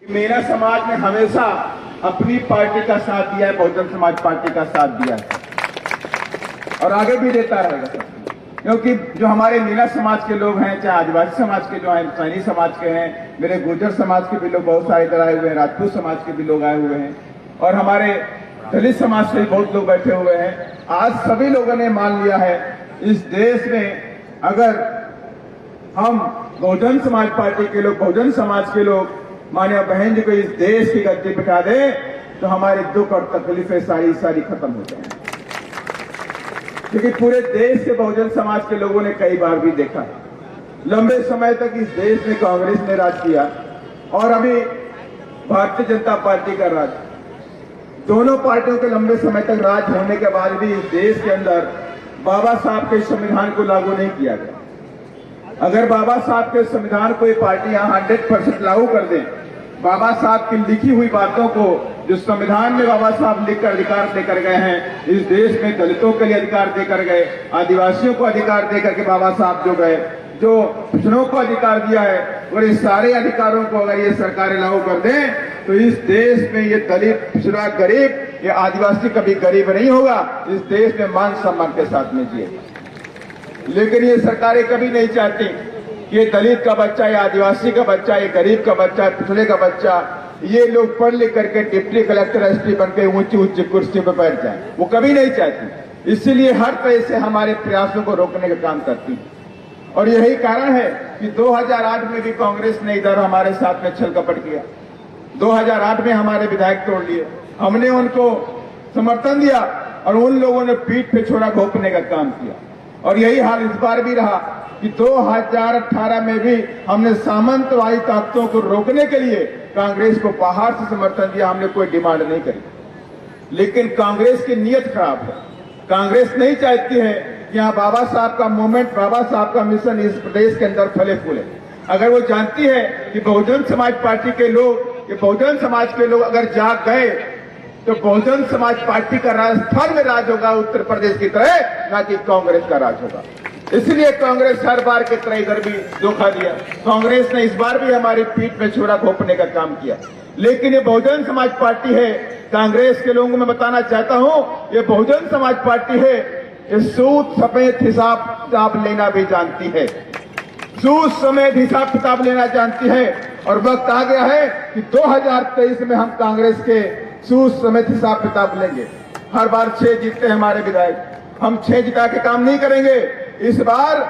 मेरा समाज ने हमेशा अपनी पार्टी का साथ दिया है, बहुजन समाज पार्टी का साथ दिया है और आगे भी देता रहेगा। क्योंकि जो हमारे मीना समाज के लोग हैं, चाहे आदिवासी समाज के जो हैं, सैनी समाज के हैं, मेरे गुर्जर समाज के भी लोग बहुत सारे इधर आए हुए हैं, राजपूत समाज के भी लोग आए हुए हैं और हमारे दलित समाज से बहुत लोग बैठे हुए हैं। आज सभी लोगों ने मान लिया है इस देश में अगर हम बहुजन समाज पार्टी के लोग, बहुजन समाज के लोग मान्य बहन जी को इस देश की गद्दी बिठा दे तो हमारे दुख और तकलीफें सारी खत्म हो जाएंगी। क्योंकि पूरे देश के बहुजन समाज के लोगों ने कई बार भी देखा, लंबे समय तक इस देश में कांग्रेस ने राज किया और अभी भारतीय जनता पार्टी का राज। दोनों पार्टियों के लंबे समय तक राज होने के बाद भी इस देश के अंदर बाबा साहब के संविधान को लागू नहीं किया गया। अगर बाबा साहब के संविधान को ये पार्टियां 100% लागू कर दें, बाबा साहब की लिखी हुई बातों को जो संविधान में बाबा साहब लिखकर अधिकार देकर गए हैं, इस देश में दलितों के लिए अधिकार देकर गए, आदिवासियों को अधिकार देकर के बाबा साहब जो गए, जो पिछड़ों को अधिकार दिया है, और इस सारे अधिकारों को अगर ये सरकारें लागू कर दें तो इस देश में ये दलित, पिछड़ा, गरीब, ये आदिवासी कभी गरीब नहीं होगा। इस देश में मान सम्मान के साथ में जिए। लेकिन ये सरकारें कभी नहीं चाहती कि ये दलित का बच्चा, ये आदिवासी का बच्चा, ये गरीब का बच्चा, पिछड़े का बच्चा, ये लोग पढ़ लिख करके डिप्टी कलेक्टर, एसपी बनकर ऊंची कुर्सी पर बैठ जाएं। वो कभी नहीं चाहती। इसीलिए हर तरह से हमारे प्रयासों को रोकने का काम करती है और यही कारण है कि 2008 में भी कांग्रेस ने इधर हमारे साथ में छल कपट किया। 2008 में हमारे विधायक तोड़ लिए, हमने उनको समर्थन दिया और उन लोगों ने पीठ पे छोड़ा घोंपने का काम किया। और यही हाल इस बार भी रहा कि 2018 में भी हमने सामंतवादी ताकतों को रोकने के लिए कांग्रेस को बाहर से समर्थन दिया, हमने कोई डिमांड नहीं करी। लेकिन कांग्रेस की नीयत खराब है। कांग्रेस नहीं चाहती है कि यहाँ बाबा साहब का मूवमेंट, बाबा साहब का मिशन इस प्रदेश के अंदर फले फूले। अगर वो जानती है कि बहुजन समाज पार्टी के लोग, ये बहुजन समाज के लोग अगर जाग गए तो बहुजन समाज पार्टी का राजस्थान में राज होगा उत्तर प्रदेश की तरह, ना कि कांग्रेस का राज होगा। इसलिए कांग्रेस हर बार की तरह इधर भी धोखा दिया। कांग्रेस ने इस बार भी हमारी पीठ में छोड़ा घोंपने का काम किया। लेकिन ये बहुजन समाज पार्टी है, कांग्रेस के लोगों को मैं बताना चाहता हूं, ये बहुजन समाज पार्टी है, ये सूद समेत हिसाब किताब लेना भी जानती है, सूद समेत हिसाब किताब लेना जानती है। और वक्त आ गया है कि 2023 में हम कांग्रेस के सूद समेत हिसाब किताब लेंगे। हर बार 6 जीतते हैं हमारे विधायक, हम 6 जिता के काम नहीं करेंगे। इस बार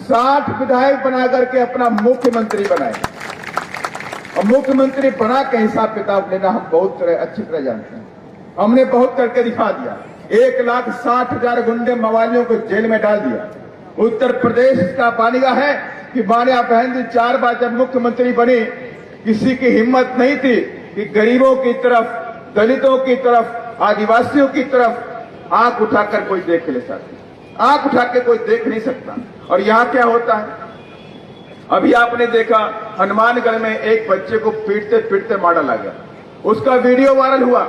60 विधायक बना करके अपना मुख्यमंत्री बनाएंगे और मुख्यमंत्री बना के हिसाब किताब लेना हम बहुत अच्छी तरह जानते हैं। हमने बहुत करके दिखा दिया। 1,60,000 गुंडे मवालियों को जेल में डाल दिया। उत्तर प्रदेश का बानिगा है कि मान्या बहन जी 4 बार जब मुख्यमंत्री बनी, किसी की हिम्मत नहीं थी कि गरीबों की तरफ, दलितों की तरफ, आदिवासियों की तरफ आंख उठाकर कोई देख ले सकता। आंख उठा के कोई देख नहीं सकता। और यहाँ क्या होता है, अभी आपने देखा हनुमानगढ़ में एक बच्चे को पीटते पीटते मारा लगा गया, उसका वीडियो वायरल हुआ,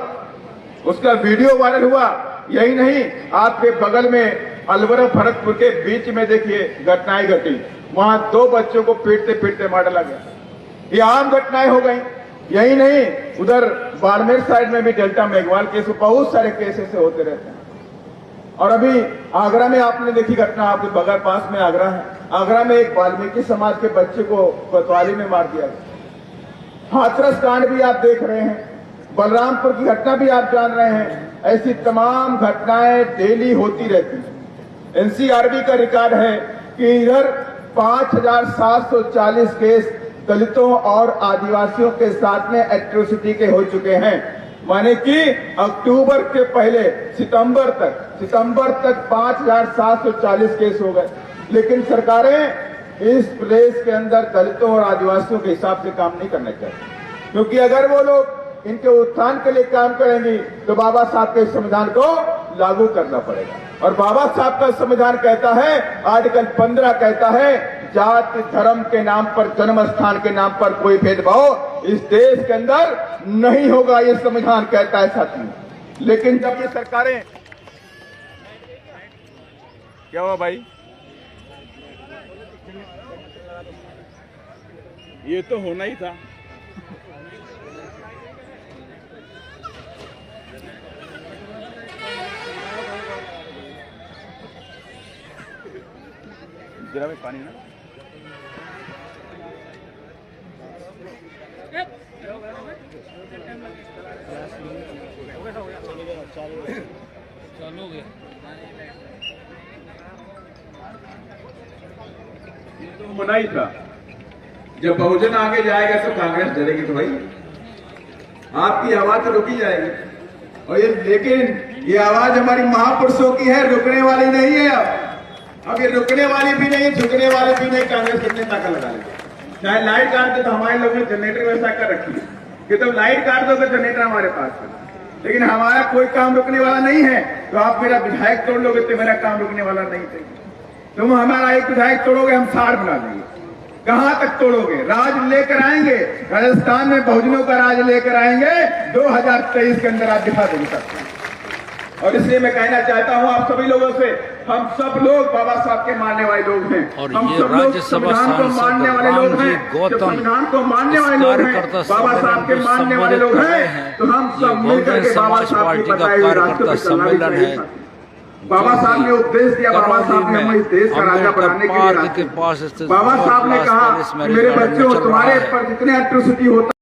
उसका वीडियो वायरल हुआ। यही नहीं, आपके बगल में अलवर भरतपुर के बीच में देखिए घटनाएं घटी, वहां 2 बच्चों को पीटते पीटते मारा लगा गया। ये आम घटनाएं हो गई। यही नहीं, उधर बाड़मेर साइड में भी डेल्टा मेघवाल केस, बहुत सारे केस ऐसे होते रहते हैं। और अभी आगरा में आपने देखी घटना, आपके बगल पास में आगरा है, आगरा में एक वाल्मीकि समाज के बच्चे को कोतवाली में मार दिया गया। हाथरस कांड भी आप देख रहे हैं, बलरामपुर की घटना भी आप जान रहे हैं। ऐसी तमाम घटनाएं डेली होती रहती हैं। एनसीआरबी का रिकॉर्ड है कि इधर 5,740 केस दलितों और आदिवासियों के साथ में एट्रोसिटी के हो चुके हैं। माने कि अक्टूबर के पहले सितंबर तक 5,740 केस हो गए। लेकिन सरकारें इस प्रदेश के अंदर दलितों और आदिवासियों के हिसाब से काम नहीं करना चाहती, क्योंकि अगर वो लोग इनके उत्थान के लिए काम करेंगी तो बाबा साहब के संविधान को लागू करना पड़ेगा। और बाबा साहब का संविधान कहता है, आर्टिकल 15 कहता है, जाति धर्म के नाम पर, जन्म स्थान के नाम पर कोई भेदभाव इस देश के अंदर नहीं होगा, ये संविधान कहता है साथी। लेकिन जब ये सरकारें, क्या हुआ भाई, ये तो होना ही था। पानी ना चालू हो गया। ये तो होना ही था। जब बहुजन आगे जाएगा तो कांग्रेस डरेगी तो भाई आपकी आवाज तो रुकी जाएगी। और ये लेकिन ये आवाज हमारी महापुरुषों की है, रुकने वाली नहीं है। अब ये रुकने वाली भी नहीं, झुकने वाली भी नहीं। कांग्रेस कितने ताकत लगा लेगी। चाहे लाइट काट दे तो हमारे लोगों ने जनरेटर व्यवस्था कर रखी है कि तुम लाइट काट दो तो जनरेटर हमारे पास है। लेकिन हमारा कोई काम रुकने वाला नहीं है। तो आप मेरा विधायक तोड़ लोगे तो मेरा काम रुकने वाला नहीं है। तुम हमारा एक विधायक तोड़ोगे, हम 60 बना देंगे। कहां तक तोड़ोगे? राज लेकर आएंगे, राजस्थान में बहुजनों का राज लेकर आएंगे। 2023 के अंदर आप दिखा देंगे सकते। और इसलिए मैं कहना चाहता हूं आप सभी लोगों से, हम सब लोग बाबा साहब के मानने वाले लोग हैं। और हम ये सब लोग राज्यसभा संविधान को मानने वाले लोग हैं। गौतम, संविधान को मानने वाले लोग हैं, बाबा साहब के मानने वाले लोग हैं। तो हम सब मिलकर के बाबा साहब की बताई हुई रास्ते पर चलना चाहिए। बाबा साहब ने उपदेश दिया, बाबा साहब ने हमें इस देश का राजा बनाने के लिए। बाबा साहब ने कहा मेरे बच्चों, तुम्हारे पर जितने एट्रोसिटी होता